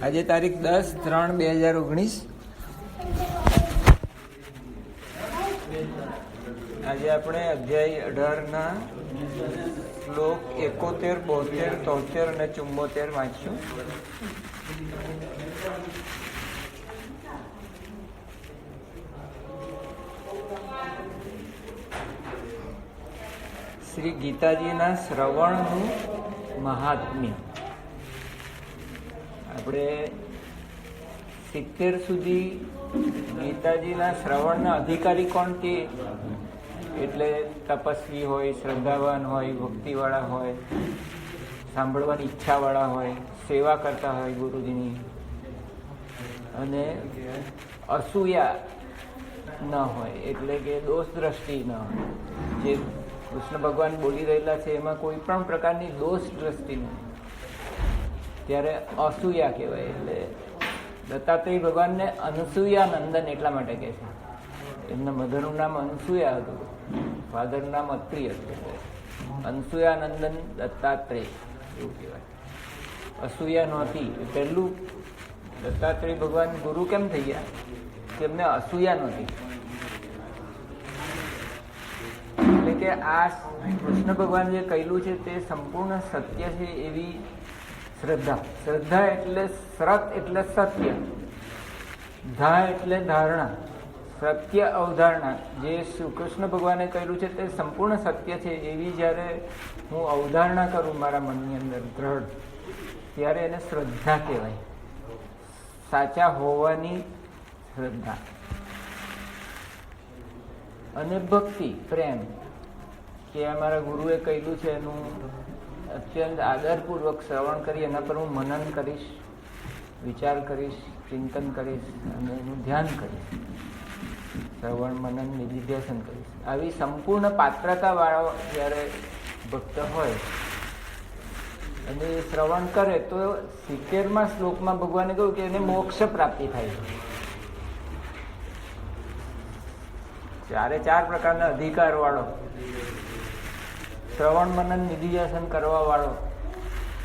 આજે તારીખ 10/3/2019. આજે આપણે અધ્યાય 18ના શ્લોક 71, 72, 73 અને 74 વાંચશું. શ્રી ગીતાજીના શ્રવણનું મહાત્મ્ય. આપણે 70 સુધી ગીતાજીના શ્રવણના અધિકારી કોણ તે, એટલે તપસ્વી હોય, શ્રદ્ધાવાન હોય, ભક્તિવાળા હોય, સાંભળવાની ઈચ્છાવાળા હોય, સેવા કરતા હોય ગુરુજીની, અને અસૂયા ન હોય, એટલે કે દોષ દ્રષ્ટિ ન હોય. જે કૃષ્ણ ભગવાન બોલી રહેલા છે એમાં કોઈ પણ પ્રકારની દોષ દ્રષ્ટિ નહીં, ત્યારે અસૂયા કહેવાય. એટલે દત્તાત્રેય ભગવાનને અનસૂયા નંદન એટલા માટે કહે છે. એમના મધરનું નામ અનસૂયા હતું, ફાધરનું નામ અત્રિ હતું. અનસૂયા નંદન દત્તાત્રેય એવું કહેવાય. અસૂયા નહોતી. પહેલું દત્તાત્રેય ભગવાન ગુરુ કેમ થઈ ગયા? એમને અસૂયા નહોતી. એટલે કે આ કૃષ્ણ ભગવાન જે કહેલું છે તે સંપૂર્ણ સત્ય છે એવી શ્રદ્ધા. શ્રદ્ધા એટલે શ્રત એટલે સત્ય, ધા એટલે ધારણા, સત્ય અવધારણા. જે શ્રી કૃષ્ણ ભગવાને કહ્યું છે તે સંપૂર્ણ સત્ય છે એવી જ્યારે હું અવધારણા કરું મારા મનની અંદર દ્રઢ, ત્યારે એને શ્રદ્ધા કહેવાય. સાચા હોવાની શ્રદ્ધા. અને ભક્તિ, પ્રેમ, કે અમારા ગુરુએ કહ્યું છે એનું અત્યંત આદરપૂર્વક શ્રવણ કરી એના પર હું મનન કરીશ, વિચાર કરીશ, ચિંતન કરીશ અને એનું ધ્યાન કરીશ. શ્રવણ, મનન, નિધિધ્યાસન કરીશ. આવી સંપૂર્ણ પાત્રતાવાળો જ્યારે ભક્ત હોય અને એ શ્રવણ કરે તો 70મા શ્લોકમાં ભગવાને કહ્યું કે એને મોક્ષ પ્રાપ્તિ થાય છે. 4 પ્રકારના અધિકાર વાળો, શ્રવણ, મનન, નિધિધ્યાસન કરવા વાળો,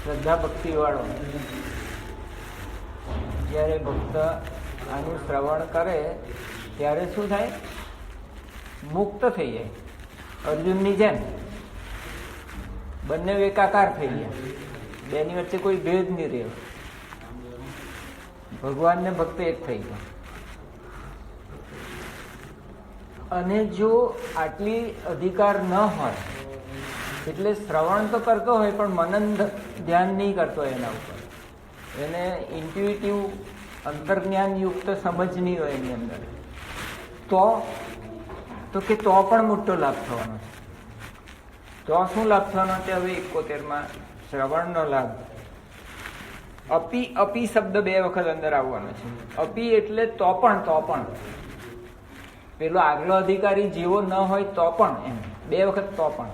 શ્રદ્ધા ભક્તિ વાળો. જ્યારે ભક્ત આનું શ્રવણ કરે ત્યારે શું થાય? મુક્ત થઈ જાય. અર્જુનની જેમ બંને એકાકાર થઈ ગયા. બેની વચ્ચે કોઈ ભેદ નહીં રહ્યો. ભગવાન ને ભક્ત એક થઈ ગયા. અને જો આટલી અધિકાર ન હોય, એટલે શ્રવણ તો કરતો હોય પણ મનન ધ્યાન નહીં કરતો એના ઉપર, એને ઇન્ટ્યુઇટિવ અંતર્જ્ઞાન યુક્ત સમજ નહીં હોય એની અંદર, તો પણ મોટો લાભ થવાનો છે. તો શું લાભ થવાનો છે? હવે 71માં શ્રવણનો લાભ. અપી શબ્દ 2 વખત અંદર આવવાનો છે. અપી એટલે તો પણ પેલો આગલો અધિકારી જેવો ન હોય તો પણ, એમ 2 વખત તો પણ.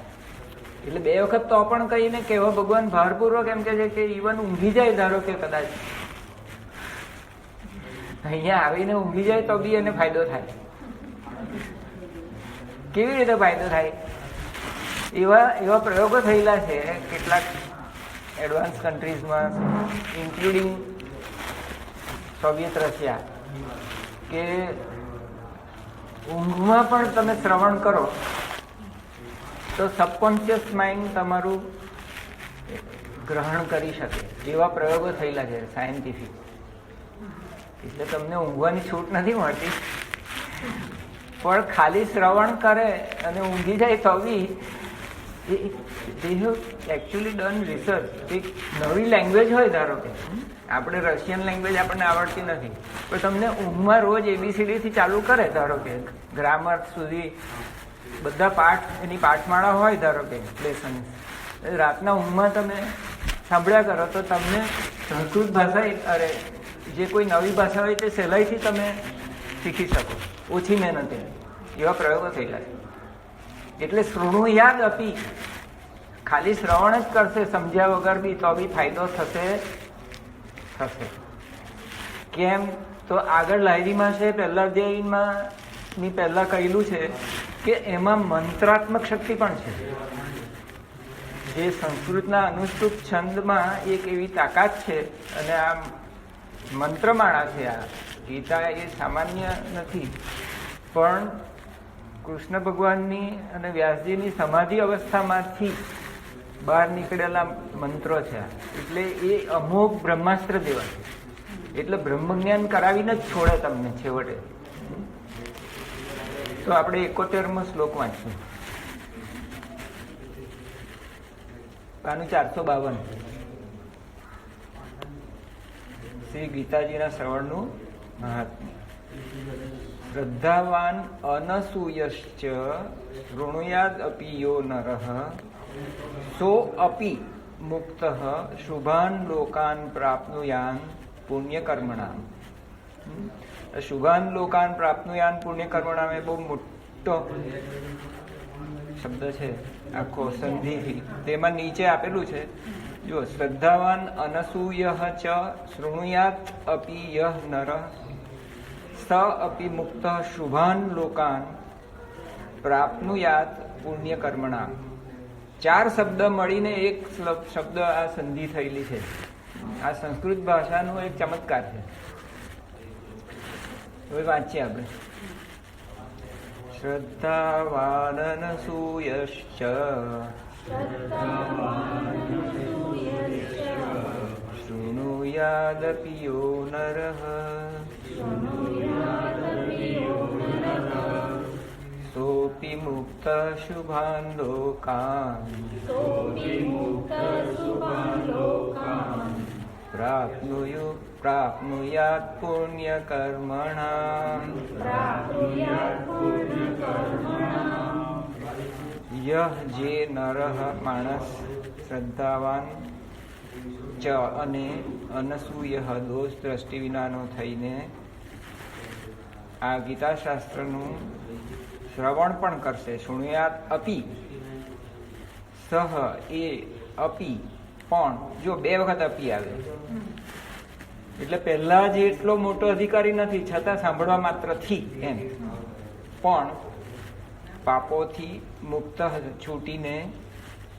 એટલે 2 વખત તો પણ કહીને કેવો ભગવાન ભારપૂર્વક એમ કે છે કે ઇવન ઊંઘી જાય, ધારો કે કદાચ અહીંયા આવીને ઊંઘી જાય તો બી એને ફાયદો થાય. કેવી રીતે ફાયદો થાય? એવા પ્રયોગો થયેલા છે કેટલાક એડવાન્સ કન્ટ્રીઝમાં, ઇન્ક્લુડિંગ સોવિયત રશિયા, કે ઊંઘમાં પણ તમે શ્રવણ કરો તો સબકોન્શિયસ માઇન્ડ તમારું ગ્રહણ કરી શકે. એવા પ્રયોગો થયેલા છે સાયન્ટિફિક. એટલે તમને ઊંઘવાની છૂટ નથી મળતી, પણ ખાલી શ્રવણ કરે અને ઊંઘી જાય તો બી they have actually done research. એક નવી લેંગ્વેજ હોય, ધારો કે આપણે રશિયન લેંગ્વેજ આપણને આવડતી નથી, પણ તમને ઊંઘમાં રોજ ABCD થી ચાલુ કરે, ધારો કે ગ્રામર સુધી બધા પાઠ, એની પાઠમાળા હોય, ધારો કે લેસન, રાતના ઊંઘમાં તમે સાંભળ્યા કરો તો તમને સંસ્કૃત ભાષા, અરે જે કોઈ નવી ભાષા હોય તે સહેલાઈથી તમે શીખી શકો, ઓછી મહેનતે. એવા પ્રયોગો થયેલા છે. એટલે શૃણુ યાદ અપી, ખાલી શ્રવણ જ કરશે સમજ્યા વગર બી તો બી ફાયદો થશે. કેમ? તો આગળ લાયરીમાં છે, પહેલા અધ્યાયમાં પહેલા કહેલું છે કે એમાં મંત્રાત્મક શક્તિ પણ છે. એ સંસ્કૃતના અનુષ્ટુપ છંદમાં એક એવી તાકાત છે, અને આ મંત્રમાળા છે. આ ગીતા એ સામાન્ય નથી, પણ કૃષ્ણ ભગવાનની અને વ્યાસજીની સમાધિ અવસ્થામાંથી બહાર નીકળેલા મંત્રો છે. એટલે એ અમોઘ બ્રહ્માસ્ત્ર જેવા છે. એટલે બ્રહ્મજ્ઞાન કરાવીને જ છોડે તમને છેવટે. તો આપણે 71મો શ્લોક વાંચશું, પાનું 452. શ્રી ગીતાજીના શ્રવણનું મહાત્મ્ય. શ્રદ્ધાવાન અનસૂયશ્ચ શૃણુયાદ અપી યો નરઃ સો અપી મુક્તઃ શુભાન લોકાન પ્રાપ્નુયાન પુણ્યકર્મણામ. શુભાન લોકાન પ્રાપ્નુયાન પુણ્યકર્મણામ એ બહુ મોટો શબ્દ છે, આખો સંધિથી. તેમાં નીચે આપેલું છે, જો શ્રદ્ધાવાન અનસૂય ચ શૃણુયાત અપી યહ નરઃ સ અપી મુક્ત શુભાન લોકાન પ્રાપ્નુયાત પુણ્યકર્મણામ. 4 શબ્દ મળીને એક શબ્દ આ સંધિ થયેલી છે. આ સંસ્કૃત ભાષાનો એક ચમત્કાર છે. હવે વાંચીએ આપણે. શ્રદ્ધાવાનસૂયશ્ચ શૃણુયાદપી યો નરઃ સોપી મુક્ત શુભાન લોકાન પ્રાપ્નુયાત પુણ્યકર્મણામ. યહ જે નરઃ માણસ શ્રદ્ધાવાન ચ અને અનસૂય દોષ દ્રષ્ટિ વિનાનો થઈને આ ગીતાશાસ્ત્રનું શ્રવણ પણ કરશે. શૃણુયાત અપી સહ એ અપી પણ, જો 2 વખત અપી આવે એટલે પહેલા જે એટલો મોટો અધિકારી નથી, છતાં સાંભળવા માત્રથી એમ, પણ પાપોથી મુક્ત છૂટીને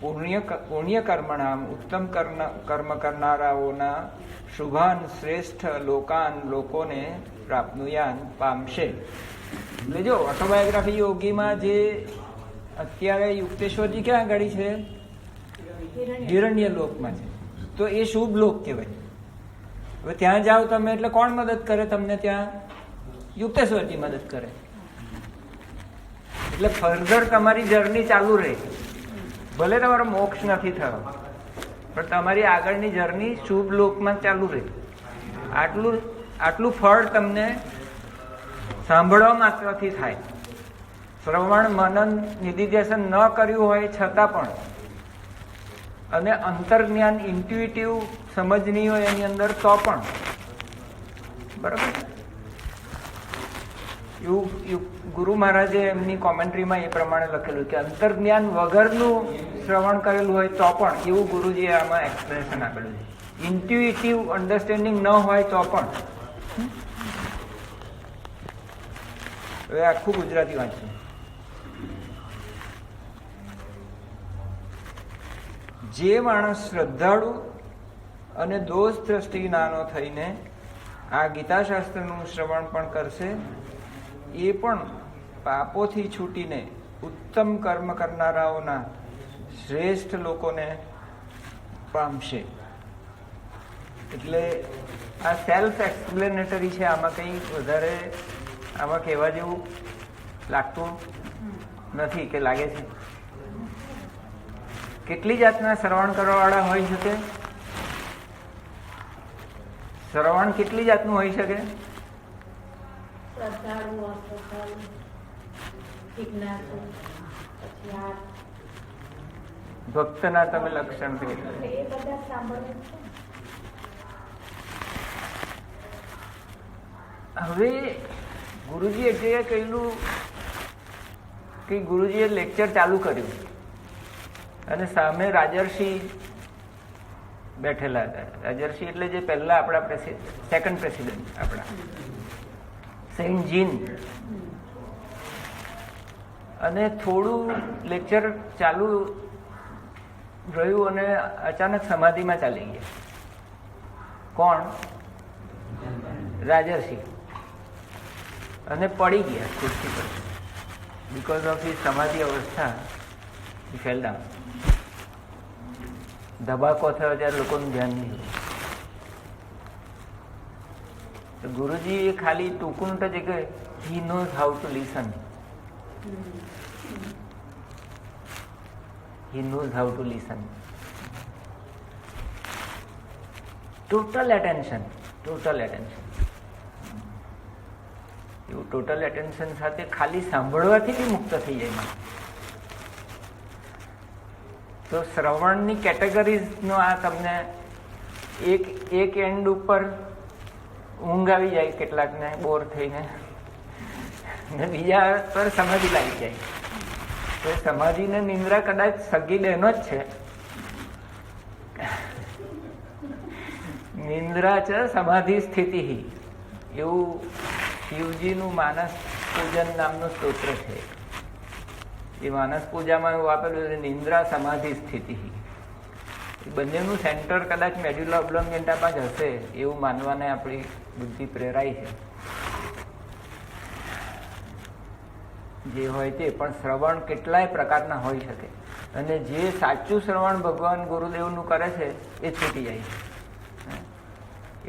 પુણ્ય કર્મણામ ઉત્તમ કર્મ કરનારાઓના શુભાન શ્રેષ્ઠ લોકાન લોકોને પ્રાપ્નુયાન પામશે. એટલે જો ઓટોબાયોગ્રાફી યોગીમાં જે અત્યારે યુક્તેશ્વરજી ક્યાં આગળ છે? હિરણ્ય લોકમાં છે. તો એ શુભ લોક કહેવાય. હવે ત્યાં જાઓ તમે એટલે કોણ મદદ કરે તમને? ત્યાં યુક્તેશ્વરજી મદદ કરે. એટલે ફર્ધર તમારી જર્ની ચાલુ રહે. ભલે તમારો મોક્ષ નથી થયો, પણ તમારી આગળની જર્ની શુભ લોકમાં ચાલુ રહે. આટલું ફળ તમને સાંભળવા માત્રથી થાય. શ્રવણ મનન નિધિધ્યાસન ન કર્યું હોય છતાં પણ, અને અંતર્જ્ઞાન ઇન્ટ્યુઇટિવ સમજની હોય એની અંદર તો પણ, બરાબર. એવું ગુરુ મહારાજે એમની કોમેન્ટ્રીમાં એ પ્રમાણે લખેલું કે અંતર્જ્ઞાન વગરનું શ્રવણ કરેલું હોય તો પણ, એવું ગુરુજીએ આમાં એક્સપ્લેનેશન આપેલું છે. ઇન્ટ્યુઇટિવ અન્ડરસ્ટેન્ડિંગ ન હોય તો પણ. હવે આખું ગુજરાતી વાંચું. જે માણસ શ્રદ્ધાળુ અને દોષ દ્રષ્ટિ નાનો થઈને આ ગીતાશાસ્ત્રનું શ્રવણ પણ કરશે, એ પણ પાપોથી છૂટીને ઉત્તમ કર્મ કરનારાઓના શ્રેષ્ઠ લોકોને પામશે. એટલે આ સેલ્ફ એક્સપ્લેનેટરી છે. આમાં કંઈ વધારે આમાં કહેવા જેવું લાગતું નથી કે લાગે છે? કેટલી જાતના શ્રવણ કરવાવાળા હોઈ શકે? શ્રવણ કેટલી જાતનું હોઈ શકે? ભક્તના તમે લક્ષણ હવે ગુરુજી એક જગ્યાએ કહેલું કે ગુરુજીએ લેક્ચર ચાલુ કર્યું અને સામે રાજર્ષિ બેઠેલા હતા. રાજર્ષિ એટલે જે પહેલા આપણા સેકન્ડ પ્રેસિડેન્ટ આપણા સેન્ટ જીન. અને થોડું લેક્ચર ચાલુ રહ્યું અને અચાનક સમાધિમાં ચાલી ગયા. કોણ? રાજર્ષિ. અને પડી ગયા ખુરશી પર. બીકોઝ ઓફ હિઝ સમાધિ અવસ્થા હી ફેલ ડાઉન. ધબાકો થયો ત્યારે લોકોનું ધ્યાન નહીં. તો ગુરુજી એ ખાલી ટૂંકું છે કે he knows how to listen. He knows how to listen. Total attention. એવું ટોટલ એટેન્શન સાથે ખાલી સાંભળવાથી બી મુક્ત થઈ જાય. તો શ્રવણની કેટેગરીઝનો આ તમને એક એન્ડ ઉપર ઊંઘ આવી જાય કેટલાકને બોર થઈને, ને બીજા પર સમાધિ લાગી જાય. તો સમાધિ ને નિંદ્રા કદાચ સગી બહેનો જ છે. નિંદ્રા છે સમાધિ સ્થિતિ. એવું શિવજીનું માનસ પૂજન નામનું સ્તોત્ર છે. એ માનસ પૂજામાં એવું આપેલું છે, નિંદ્રા સમાધિ સ્થિતિ. એ બંનેનું સેન્ટર કદાચ મેડ્યુલા ઓબ્લોંગેટામાં જ હશે એવું માનવાને આપણી બુદ્ધિ પ્રેરાય છે. જે હોય તે, પણ શ્રવણ કેટલાય પ્રકારના હોઈ શકે. અને જે સાચું શ્રવણ ભગવાન ગુરુદેવનું કરે છે એ છૂટી જાય છે.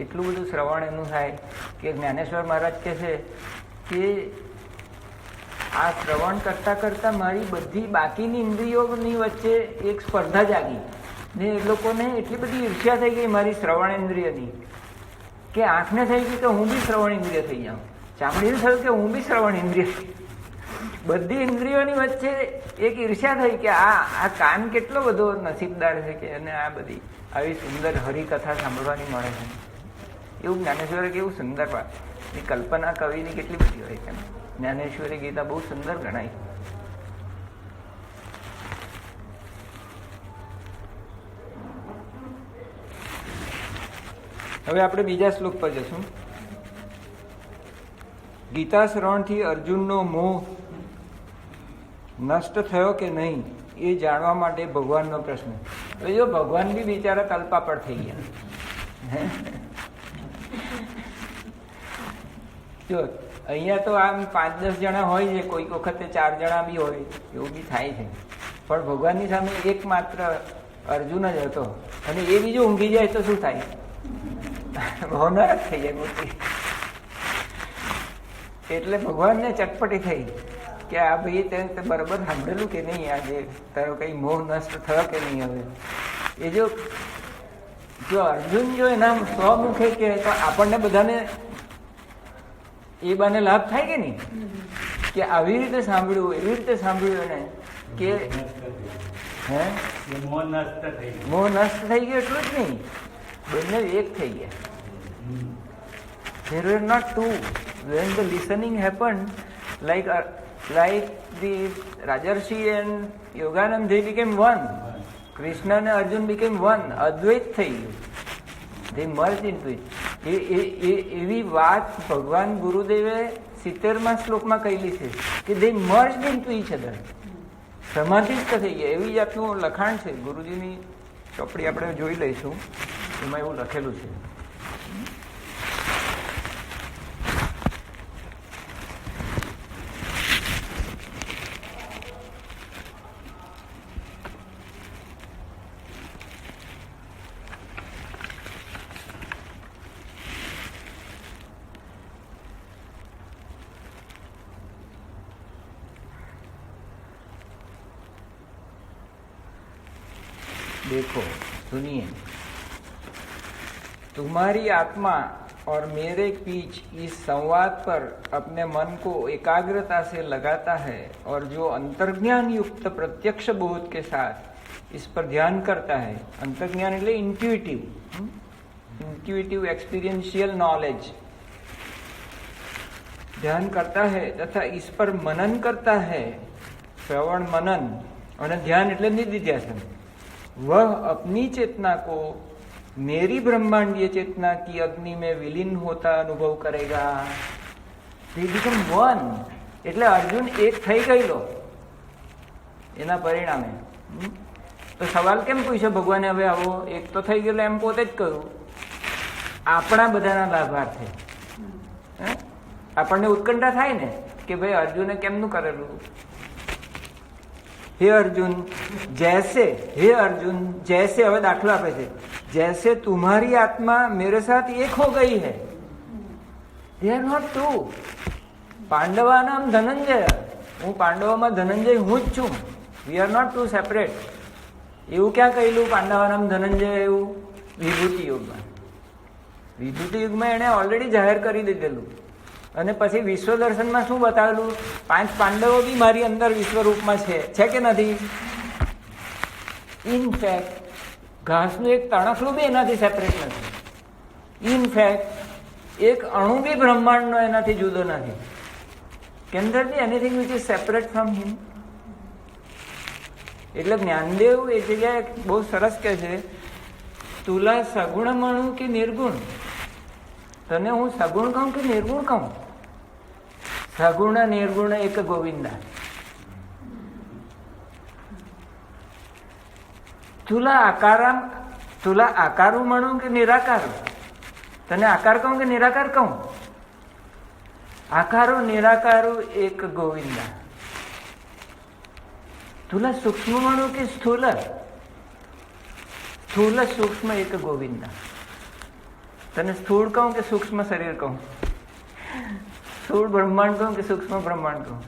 એટલું બધું શ્રવણ એનું થાય કે જ્ઞાનેશ્વર મહારાજ કહે છે કે આ શ્રવણ કરતા કરતા મારી બધી બાકીની ઇન્દ્રિયોની વચ્ચે એક સ્પર્ધા જાગી ને એ લોકોને એટલી બધી ઈર્ષ્યા થઈ ગઈ મારી શ્રવણ ઇન્દ્રિયની કે આંખને થઈ ગઈ કે હું બી શ્રવણ ઇન્દ્રિય થઈ જાઉં, ચામડીને થયું કે હું બી શ્રવણ ઇન્દ્રિય. બધી ઇન્દ્રિયોની વચ્ચે એક ઈર્ષ્યા થઈ કે આ કાન કેટલો બધો નસીબદાર છે કે એને આ બધી આવી સુંદર હરિકથા સાંભળવાની મળે છે. એવું જ્ઞાનેશ્વરે કેવું સુંદર વાત. એ કલ્પના કવિની કેટલી બધી હોય છે. જ્ઞાનેશ્વરી ગીતા બહુ સુંદર ગણાય. હવે આપણે બીજા શ્લોક પર જશું. ગીતા શ્રવણથી અર્જુનનો મોહ નષ્ટ થયો કે નહીં એ જાણવા માટે ભગવાનનો પ્રશ્ન. હવે જો ભગવાન બી બિચારા કલ્પાપડ થઈ ગયા. જો અહીંયા તો આમ 5-10 જણા હોય છે, કોઈક વખતે 4 જણા બી હોય, એવું બી થાય છે. પણ ભગવાનની સામે એકમાત્ર અર્જુન જ હતો અને એ બીજો ઊંઘી જાય તો શું થાય? હોનાર જ થઈ જાય મોટી. એટલે ભગવાનને ચટપટી થઈ કે આ ભાઈ તે બરાબર સાંભળેલું કે નહીં, આજે તારો કઈ મોહ નષ્ટ થયો કે નહીં. હવે એ જો અર્જુન જો એના સ્વમુખે કહે તો આપણને બધાને એ બાને લાભ થાય કે નહીં, કે આવી રીતે સાંભળ્યું, એવી રીતે સાંભળ્યું ને કે મોહ નષ્ટ થઈ ગયો. એટલું જ નહીં, બંને એક થઈ ગયા. There were not two. When the listening happened, like the Rajarshi and Yoganand, they became one. Krishna and Arjun became one. Advait થઈ ગયું. They merged into it. એવી વાત ભગવાન ગુરુદેવે 70મા શ્લોકમાં કહેલી છે કે they merged into each other. સમાધિસ્થ થઈ ગયા. એવી જાતનું લખાણ છે. ગુરુજીની ચોપડી આપણે જોઈ લઈશું, એમાં એવું લખેલું છે. देखो, सुनिए, तुम्हारी आत्मा और मेरे बीच इस संवाद पर अपने मन को एकाग्रता से लगाता है और जो अंतर्ज्ञान युक्त प्रत्यक्ष बोध के साथ इस पर ध्यान करता है, अंतर्ज्ञान એટલે इंट्यूटिव एक्सपीरियंशियल नॉलेज, ध्यान करता है तथा इस पर मनन करता है, श्रवण मनन और ध्यान એટલે निधिध्यासन, वह अपनी चेतना को मेरी ब्रह्मांडीय चेतना की अग्नि में विलीन होता अनुभव करेगा. They become one. એટલે અર્જુન એક થઈ ગયેલો એના પરિણામે. તો સવાલ કેમ પૂછ્યો ભગવાને? હવે આવો એક તો થઈ ગયેલો એમ પોતે જ કહ્યું, આપણા બધાના લાભાર્થે. આપણને ઉત્કંઠા થાય ને કે ભાઈ અર્જુને કેમનું કરેલું. હે અર્જુન જૈસે, હે અર્જુન જૈસે, હવે દાખલો આપે છે, जैसे तुम्हारी आत्मा मेरे साथ एक हो गई है, they are not two. પાંડવા નામ ધનંજય, હું પાંડવોમાં ધનંજય હું જ છું. We are not two separate. એવું ક્યાં કહેલું પાંડવા નામ ધનંજય? એવું વિભૂતિ યુગમાં. વિભૂતિ યુગમાં એને ઓલરેડી જાહેર કરી દીધેલું. અને પછી વિશ્વ દર્શનમાં શું બતાવેલું? 5 પાંડવો બી મારી અંદર વિશ્વરૂપમાં છે કે નથી? ઇનફેક્ટ ઘાસનું એક તણખલું બી એનાથી સેપરેટ નથી. ઇનફેક્ટ એક અણુ બી બ્રહ્માંડનો એનાથી જુદો નથી. Can there be anything which is separate from him? એટલે જ્ઞાનદેવ એક જગ્યાએ બહુ સરસ કહે છે, તુલા સગુણ મણું કે નિર્ગુણ? તને હું સગુણ કહું કે નિર્ગુણ કહું? સગુણ નિર્ગુણ એક ગોવિંદા. તુલા આકારું મણું કે નિરાકારું? તને આકાર કહું કે નિરાકાર કહું? આકારો નિરાકારું એક ગોવિંદા. તુલા સૂક્ષ્મ મણું કે સ્થૂલ? સ્થૂલ સૂક્ષ્મ એક ગોવિંદા. તને સ્થૂળ કહું કે સૂક્ષ્મ શરીર કહું? સ્થૂળ બ્રહ્માંડ કહું કે સૂક્ષ્મ બ્રહ્માંડ કહું?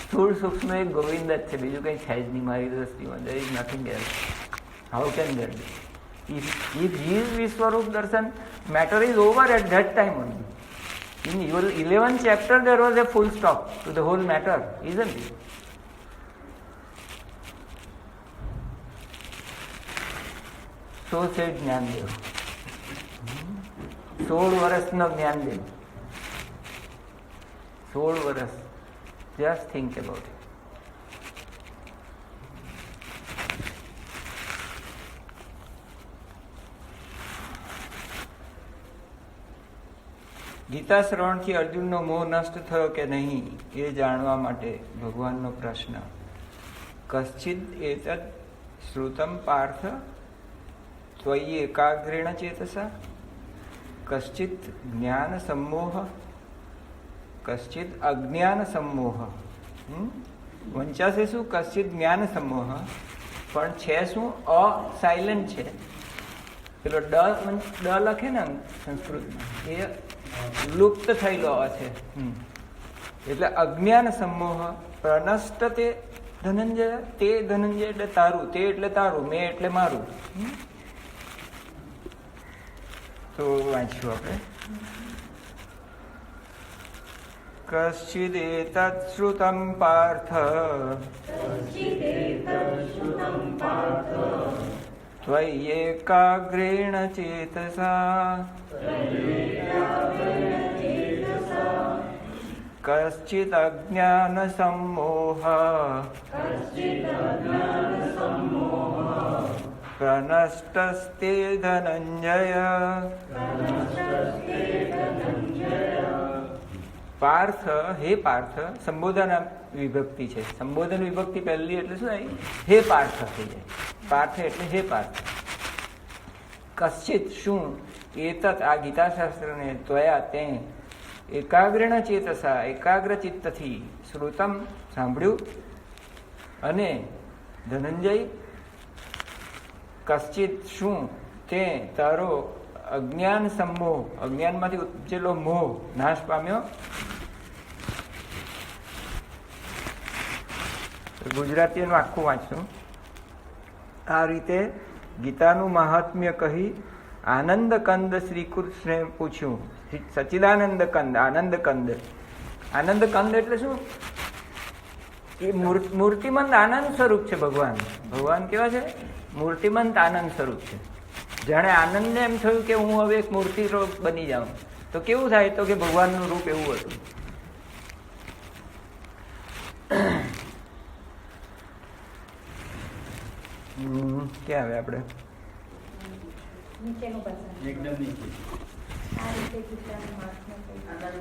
સ્થૂળ સૂક્ષ્મ એક ગોવિંદ જ છે, બીજું કઈ છે જ નહીં મારી દ્રષ્ટિમાં. there is nothing else. How can there be? If he is Vishwarup Darshan, matter is over at that time only. In 11th chapter there was a full stop to the whole matter, isn't it? So said Gyandev. 16 વર્ષનો જ્ઞાનદેવ. 16 વર્ષ. Just think about it. Gita શ્રવણથી અર્જુનનો મોહ નષ્ટ થયો કે નહીં એ જાણવા માટે ભગવાનનો પ્રશ્ન. કશ્ચિદ એતદ શ્રુતમ પાર્થ ત્વયી એકાગ્રેણ ચેતસા કશ્ચિત જ્ઞાન સમોહ કશ્ચિત અજ્ઞાન સમોહ. વંચાશે શું? કશ્ચિત જ્ઞાન સમોહ, પણ છે શું? અ સાયલન્ટ છે. પેલો ડ લખે ને સંસ્કૃતમાં, એ લુપ્ત થયેલો છે. એટલે અજ્ઞાન સમોહ. પ્રનષ્ટ તે ધનંજય, તે ધનંજય એટલે તારું, તે એટલે તારું, મેં એટલે મારું. તો વાંચ્યું આપણે. કશ્ચિદ એતત શ્રુતમ પાર્થ ત્વય્યેકાગ્રેણ ચેતસા કશ્ચિદ અજ્ઞાન સમોહ પ્રનષ્ટસ્તે ધનંજય. પાર્થ, હે પાર્થ, સંબોધન વિભક્તિ છે. સંબોધન વિભક્તિ પહેલી એટલે શું થાય? હે પાર્થ થઈ જાય. પાર્થ એટલે હે પાર્થ. કશ્ચિત શું? એતત આ ગીતાશાસ્ત્રને ત્વયા તે એકાગ્રેણ ચેતસા એકાગ્ર ચિત્તથી શ્રુતમ સાંભળ્યું. અને ધનંજય કશ્ચિત શું? તે તારો અજ્ઞાન સમોહ અજ્ઞાનમાંથી ઉપજેલો મોહ નાશ પામ્યો. ગુજરાતીનું આખું વાંચશું. આ રીતે ગીતાનું મહાત્મ્ય કહી આનંદ કંદ શ્રી કૃષ્ણે પૂછ્યું. સચ્ચિદાનંદ કંદ, આનંદ કંદ. આનંદ કંદ એટલે શું? એ મૂર્તિમંત આનંદ સ્વરૂપ છે ભગવાન. ભગવાન કેવા છે? મૂર્તિમંત આનંદ સ્વરૂપ છે. જાણે આનંદને એમ થયું કે હું હવે એક મૂર્તિ રૂપ બની જાઉં તો કેવું થાય? તો કે ભગવાનનું રૂપ એવું હતું. ક્યાં આવે આપણે?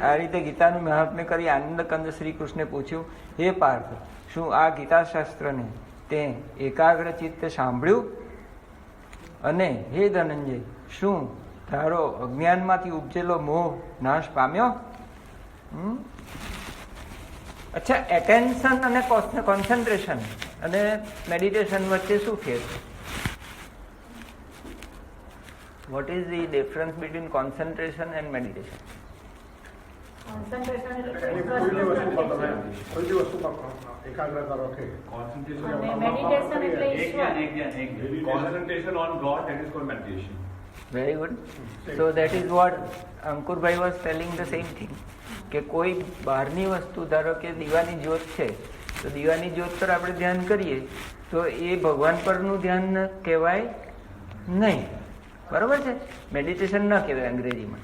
આ રીતે ગીતાનું મહાત્મ્ય કરી આનંદ કંદ શ્રી કૃષ્ણે પૂછ્યું, હે પાર્થ, શું આ ગીતા શાસ્ત્રને તે એકાગ્ર ચિત્તે સાંભળ્યું અને હે ધનંજય, શું તારો અજ્ઞાનમાંથી ઉપજેલો મોહ નાશ પામ્યો? અચ્છા, એટેન્શન અને કોન્સન્ટ્રેશન અને મેડિટેશન વચ્ચે શું ફેર છે? What is the difference between concentration and meditation? Very good. So that is what Ankurભાઈ was telling the same thing. કે કોઈ બહારની વસ્તુ, ધારો કે દીવાની જ્યોત છે, તો દીવાની જ્યોત પર આપણે ધ્યાન કરીએ તો એ ભગવાન પરનું ધ્યાન કહેવાય નહીં. બરોબર છે? મેડિટેશન ન કહેવાય અંગ્રેજીમાં.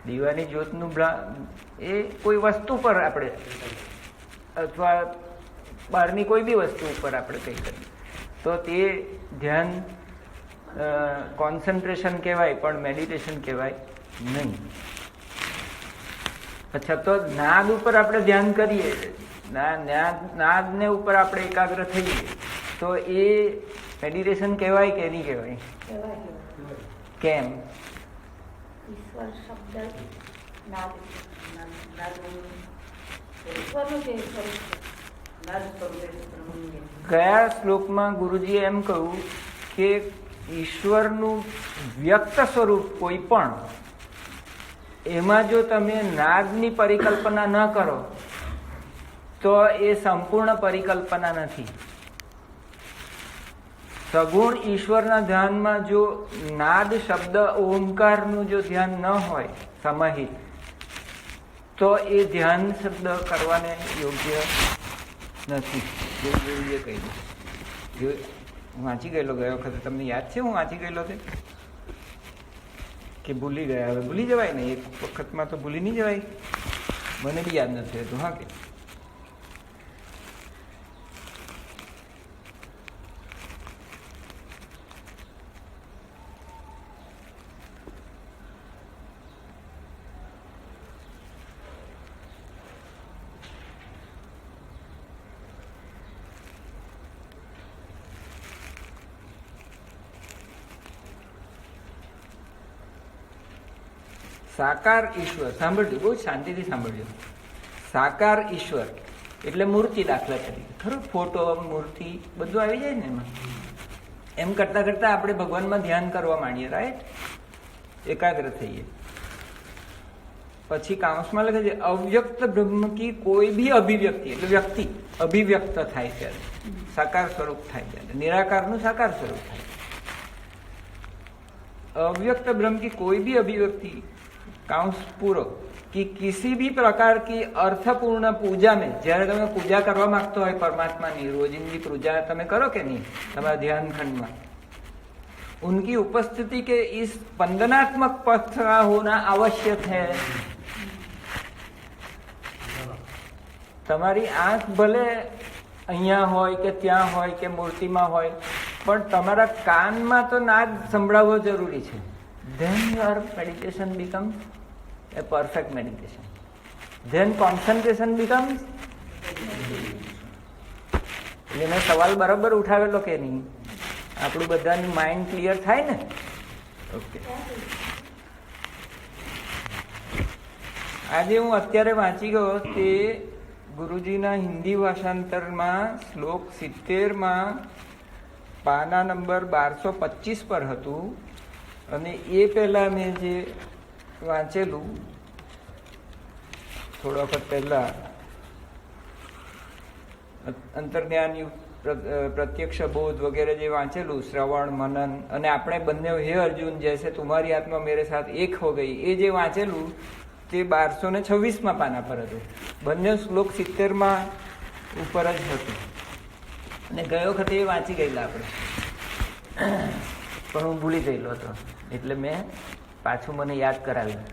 દીવાની જ્યોતનું એ કોઈ વસ્તુ પર આપણે અથવા બહારની કોઈ બી વસ્તુ ઉપર આપણે કંઈ કરીએ તો તે ધ્યાન કોન્સન્ટ્રેશન કહેવાય, પણ મેડિટેશન કહેવાય નહીં. અચ્છા, તો નાદ ઉપર આપણે ધ્યાન કરીએ, નાદને ઉપર આપણે એકાગ્ર થઈએ તો એ મેડિટેશન કહેવાય કે નહીં કહેવાય? કેમ? ઈશ્વર શબ્દ ગયા શ્લોકમાં ગુરુજીએ એમ કહ્યું કે ઈશ્વરનું વ્યક્ત સ્વરૂપ કોઈ પણ, એમાં જો તમે નાદની પરિકલ્પના ન કરો તો એ સંપૂર્ણ પરિકલ્પના નથી. સગુણ ઈશ્વરના ધ્યાનમાં જો નાદ શબ્દ ઓમકારનું જો ધ્યાન ન હોય સમાહિત, તો એ ધ્યાન શબ્દ કરવાને યોગ્ય નથી. ગુરુજીએ કહ્યું. હું વાંચી ગયેલો ગયા વખતે, તમને યાદ છે હું વાંચી ગયેલો તે કે ભૂલી ગયા? હવે ભૂલી જવાય ને, એક વખતમાં તો ભૂલી નહીં જવાય. મને બી યાદ નથી રહેતું. હા કે સાકાર ઈશ્વર, સાંભળજો, બહુ શાંતિથી સાંભળજો. સાકાર ઈશ્વર એટલે મૂર્તિ, દાખલા તરીકે ખરો ફોટો, મૂર્તિ બધું આવી જાય ને એમાં. એમ કરતા કરતા આપણે ભગવાનમાં ધ્યાન કરવા માંડીએ, રાઈટ? એકાગ્ર થઈએ. પછી કાઉન્સમાં લખે છે અવ્યક્ત બ્રહ્મ કી કોઈ ભી અભિવ્યક્તિ, એટલે વ્યક્તિ અભિવ્યક્ત થાય ત્યારે સાકાર સ્વરૂપ થાય, ત્યારે નિરાકારનું સાકાર સ્વરૂપ થાય. अव्यक्त ब्रह्म की कोई भी अभिव्यक्ति कांस पूरो कि किसी भी प्रकार की अर्थपूर्ण पूजा में, जયારે તમે પૂજા કરવા માંગતો હોય પરમાત્માની, રોજિંદી પૂજા તમે કરો કે નહીં તમારા ધ્યાન ખંડમાં, उनकी उपस्थिति के इस स्पंदनात्मक पथ का होना आवश्यक है. તમારી આંખ ભલે અહીંયા હોય કે ત્યાં હોય કે મૂર્તિમાં હોય, પણ તમારા કાનમાં તો નાદ સંભળાવવો જરૂરી છે. Then your meditation becomes a perfect meditation. Then concentration becomes. એટલે મેં સવાલ બરાબર ઉઠાવેલો કે નહીં? આપણું બધાનું માઇન્ડ ક્લિયર થાય ને? ઓકે. આજે હું અત્યારે વાંચી ગયો તે ગુરુજીના હિન્દી ભાષાંતરમાં શ્લોક 70માં પાના નંબર 1225 પર હતું, અને એ પહેલાં મેં જે વાંચેલું થોડો વખત પહેલાં અંતર્જ્ઞાનયુક્ત પ્રત્યક્ષ બોધ વગેરે જે વાંચેલું, શ્રવણ મનન, અને આપણે બંને હે અર્જુન જૈસે તુમારી આત્મા મેરે સાથ એક હો ગઈ, એ જે વાંચેલું તે 1226માં પાના પર હતું. બંને શ્લોક 70માં ઉપર જ હતું, અને ગયો વખતે એ વાંચી ગયેલા આપણે, પણ હું ભૂલી ગયેલો હતો, એટલે મેં પાછું મને યાદ કરાવ્યું.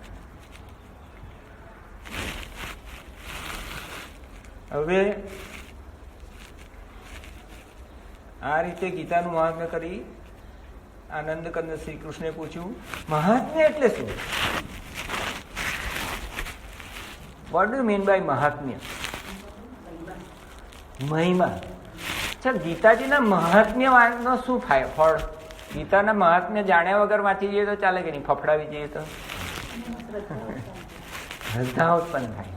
હવે આ રીતે ગીતાનું મહાત્મ્ય કરી આનંદ કંદ શ્રી કૃષ્ણે પૂછ્યું, મહાત્મ્ય એટલે શું? વોટ ડુ મીન બાય મહાત્મ્ય? મહિમા. અચ્છા, ગીતાજીના મહાત્મ્ય વાંચનો શું ફળ? ગીતાના મહાત્મ્ય જાણ્યા વગર વાંચી જઈએ તો ચાલે કે નહીં? ફફડાવી જઈએ તો શ્રદ્ધા ઉત્પન્ન થાય.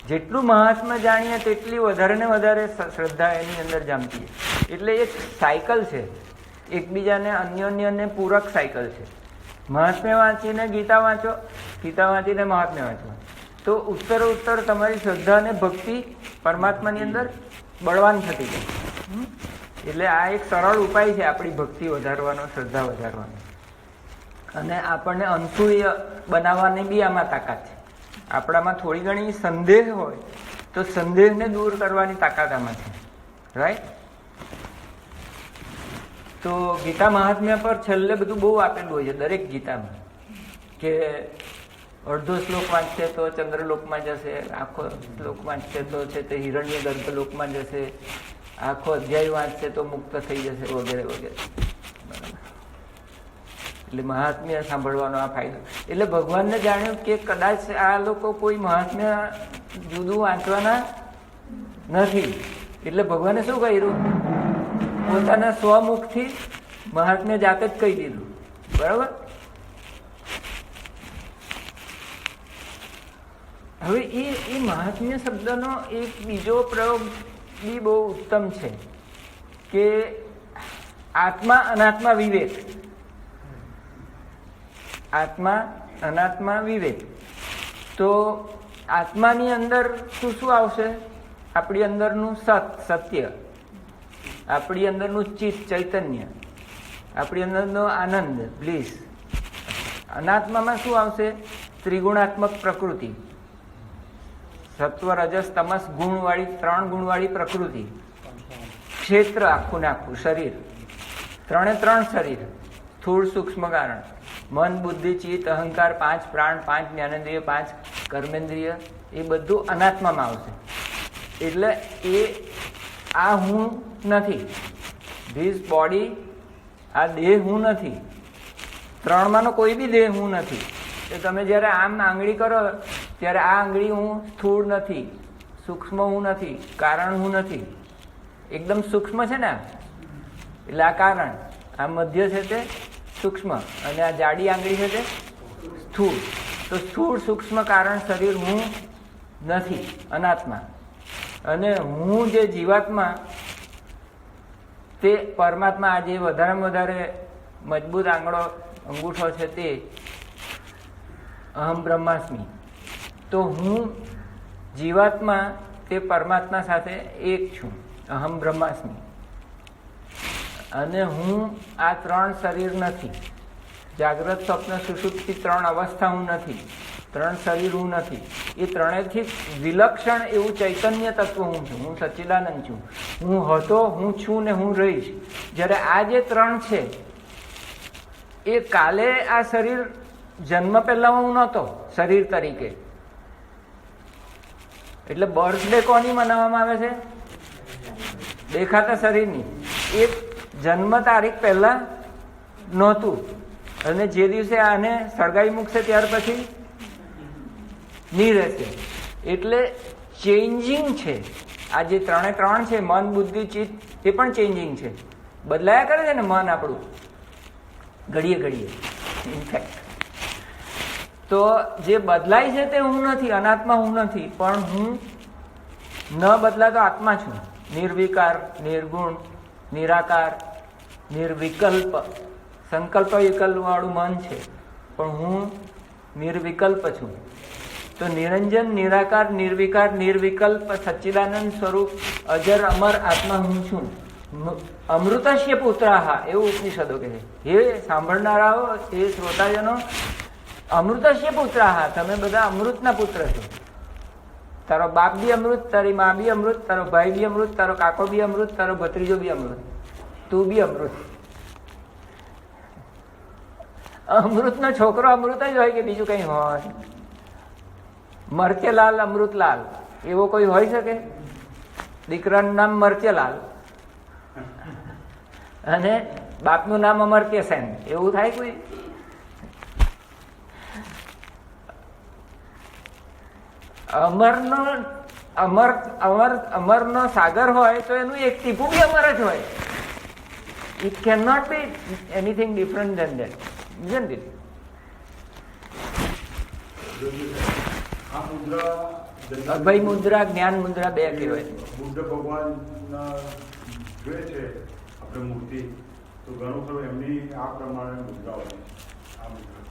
જેટલું મહાત્મ્ય જાણીએ તેટલી વધારે ને વધારે શ્રદ્ધા એની અંદર જામતી. એટલે એક સાયકલ છે, એકબીજાને અન્યોન્યને પૂરક સાયકલ છે. મહાત્મ્ય વાંચીને ગીતા વાંચો, ગીતા વાંચીને મહાત્મ્ય વાંચો, તો ઉત્તર તમારી શ્રદ્ધા અને ભક્તિ પરમાત્માની અંદર બળવાન થતી જાય. એટલે આ એક સરળ ઉપાય છે આપણી ભક્તિ વધારવાનો, શ્રદ્ધા વધારવાનો. અને આપણને અનસૂય બનાવવાની બી આમાં તાકાત છે. આપણામાં થોડી ઘણી સંદેહ હોય તો સંદેહને દૂર કરવાની તાકાત આમાં છે. રાઈટ? તો ગીતા મહાત્મ્ય પર છેલ્લે બધું બહુ આપેલું હોય છે દરેક ગીતામાં, કે અડધો શ્લોક વાંચશે તો ચંદ્રલોકમાં જશે, આખો શ્લોક વાંચશે તો છે તે હિરણ્ય ગર્ભ લોકમાં જશે, આખો અધ્યાય વાંચશે તો મુક્ત થઈ જશે, વગેરે વગેરે. એટલે મહાત્મ્ય સાંભળવાનો આ ફાયદો. એટલે ભગવાનને જાણ્યું કે કદાચ આ લોકો કોઈ મહાત્મ્ય જુદું વાંચવાના નથી, એટલે ભગવાને શું કર્યું? પોતાના સ્વમુખથી મહાત્મ્ય જાતે જ કહી દીધું. બરાબર? હવે એ મહાત્મ્ય શબ્દનો એક બીજો પ્રયોગ બી બહુ ઉત્તમ છે, કે આત્મા અનાત્મા વિવેક. આત્મા અનાત્મા વિવેક. તો આત્માની અંદર શું શું આવશે? આપણી અંદરનું સત્ય, આપણી અંદરનું ચિત્ત ચૈતન્ય, આપણી અંદરનો આનંદ બ્લીસ. અનાત્મામાં શું આવશે? ત્રિગુણાત્મક પ્રકૃતિ, સત્વ રજસ તમસ ગુણવાળી, 3 ગુણવાળી પ્રકૃતિ, ક્ષેત્ર આખું ને આખું શરીર, 3 શરીર, સ્થૂળ સૂક્ષ્મ કારણ, મન બુદ્ધિ ચિત્ત અહંકાર, 5 પ્રાણ, 5 જ્ઞાનેન્દ્રિય, 5 કર્મેન્દ્રિય, એ બધું અનાત્મામાં આવશે. એટલે એ આ હું નથી, ધીસ બોડી, આ દેહ હું નથી, 3માંનો કોઈ બી દેહ હું નથી. એ તમે જ્યારે આમ આંગળી કરો ત્યારે આ આંગળી હું સ્થૂળ નથી, સૂક્ષ્મ હું નથી, કારણ હું નથી. એકદમ સૂક્ષ્મ છે ને, એટલે આ કારણ, આ મધ્ય છે તે સૂક્ષ્મ, અને આ જાડી આંગળી છે તે સ્થૂળ. તો સ્થૂળ સૂક્ષ્મ કારણ શરીર હું નથી, અનાત્મા. અને હું જે જીવાત્મા તે પરમાત્મા, આ જે વધારેમાં વધારે મજબૂત અંગૂઠો છે તે અહમ બ્રહ્માસ્મિ. તો હું જીવાત્મા તે પરમાત્મા સાથે એક છું, અહમ બ્રહ્માસ્મિ. અને હું આ 3 શરીર નથી, જાગ્રત સ્વપ્ન સુષુપ્તિ 3 અવસ્થા હું નથી, 3 શરીર હું નથી. એ 3થી વિલક્ષણ એવું ચૈતન્ય તત્વ હું છું, હું સચ્ચિદાનંદ છું, હું હતો, હું છું ને હું રહીશ. જ્યારે આ જે 3 છે એ કાલે આ શરીર જન્મ પહેલામાં હું નહોતો શરીર તરીકે. એટલે બર્થડે કોની મનાવવામાં આવે છે? દેખાતા શરીરની. એ જન્મ તારીખ પહેલા નહોતું, અને જે દિવસે આને સળગાવી મૂકશે ત્યાર પછી નહીં રહેશે. એટલે ચેન્જિંગ છે. આ જે 3 છે, મન બુદ્ધિ ચિત્ત, એ પણ ચેન્જિંગ છે, બદલાયા કરે છે ને મન આપણું ઘડીએ ઘડીએ. ઇનફેક્ટ તો જે બદલાય છે તે હું નથી, અનાત્મા હું નથી, પણ હું ન બદલાતો આત્મા છું. નિર્વિકાર, નિર્ગુણ, નિરાકાર, નિર્વિકલ્પ. સંકલ્પ વિકલ્પ વાળું મન છે, પણ હું નિર્વિકલ્પ છું. તો નિરંજન, નિરાકાર, નિર્વિકાર, નિર્વિકલ્પ, સચ્ચિદાનંદ સ્વરૂપ, અજર અમર આત્મા હું છું. અમૃતસ્ય પુત્રાહા, એવું ઉપનિષદો કહે છે. હે સાંભળનારાઓ, હે શ્રોતાજનો, અમૃતસ્ય પુત્રાહા, તમે બધા અમૃતના પુત્ર છો. તારો બાપ બી અમૃત, તારી મા બી અમૃત, તારો ભાઈ બી અમૃત, તારો કાકો બી અમૃત, તારો ભત્રીજો બી અમૃત, તું બી અમૃત. અમૃતનો છોકરો અમૃત જ હોય કે બીજું કઈ હોય? મર્ચેલાલ અમૃતલાલ એવો કોઈ હોય શકે? દીકરાનું નામ મર્ચેલાલ અને બાપનું નામ અમર્ત્ય સેન, એવું થાય કોઈ? અમરનો અમર અમર અમરનો સાગર હોય તો એનું એક ટીપું બી અમર જ હોય. It can not be anything different than that, isn't it? આ મુદ્રા અભય મુદ્રા, જ્ઞાન મુદ્રા બે કહેવાય. બુદ્ધ ભગવાન જોઈએ છે આપણે મૂર્તિ, તો ઘણું ખરું એમની આ પ્રમાણે મુદ્રા હોય. આ મુદ્રા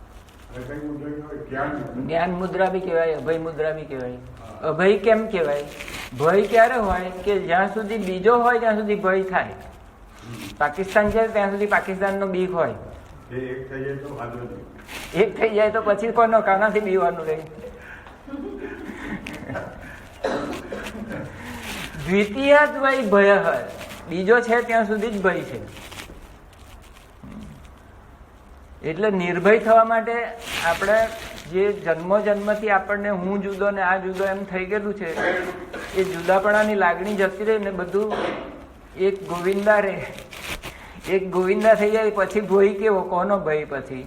અને કઈ મુદ્રા કહેવાય? જ્ઞાન મુદ્રા બી કહેવાય, અભય મુદ્રા બી કહેવાય. અભય કેમ કહેવાય? ભય ક્યારે હોય કે જ્યાં સુધી બીજો હોય ત્યાં સુધી ભય થાય. પાકિસ્તાન છે ત્યાં સુધી પાકિસ્તાનનો બીક હોય. એ એક થઈ જાય તો વાંધો નહીં. એક થઈ જાય તો પછી કોનો કાનાથી બીવાનું રહે. દ્વિતીય દ્વય ભય હોય, બીજો છે ત્યાં સુધી જ ભય છે. એટલે નિર્ભય થવા માટે આપણે જે જન્મથી આપણને હું જુદો ને આ જુદો એમ થઈ ગયેલું છે, એ જુદાપણાની લાગણી જતી રહી ને બધું એક ગોવિંદા રે. એક ગોવિંદા થઈ જાય પછી ભય કેવો, કોનો ભય પછી?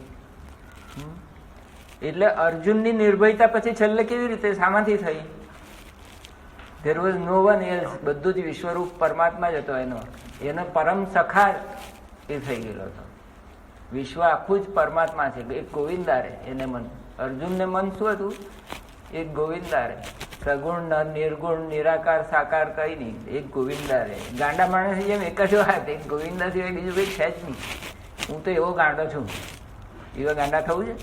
એટલે અર્જુનની નિર્ભયતા પછી છેલ્લે કેવી રીતે શામાંથી થઈ? There was no one else. બધું જ વિશ્વરૂપ પરમાત્મા જ હતો. એનો પરમ સખા એ થઈ ગયેલો હતો. વિશ્વ આખું જ પરમાત્મા છે. એક ગોવિંદા રે એને મન. અર્જુનને મન શું હતું? એક ગોવિંદા રે. સગુણ નિર્ગુણ નિરાકાર સાકાર કઈ નહીં, એક ગોવિંદા રે. ગાંડા માણસ જેમ એક જ વાત, એક ગોવિંદા સિવાય બીજું કઈ છે જ નહીં. હું તો એવો ગાંડો છું. એવા ગાંડા થવું છે?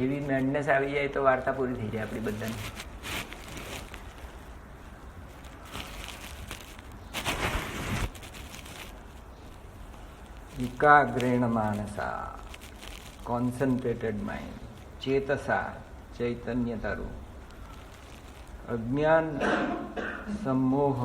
એવી મેડનેસ આવી જાય તો વાર્તા પૂરી થઈ જાય આપણી બધાની. એકાગ્રેણ માનસા, કોન્સન્ટ્રેટેડ માઇન્ડ, ચેતસા ચૈતન્ય તારું, અજ્ઞાન સમોહ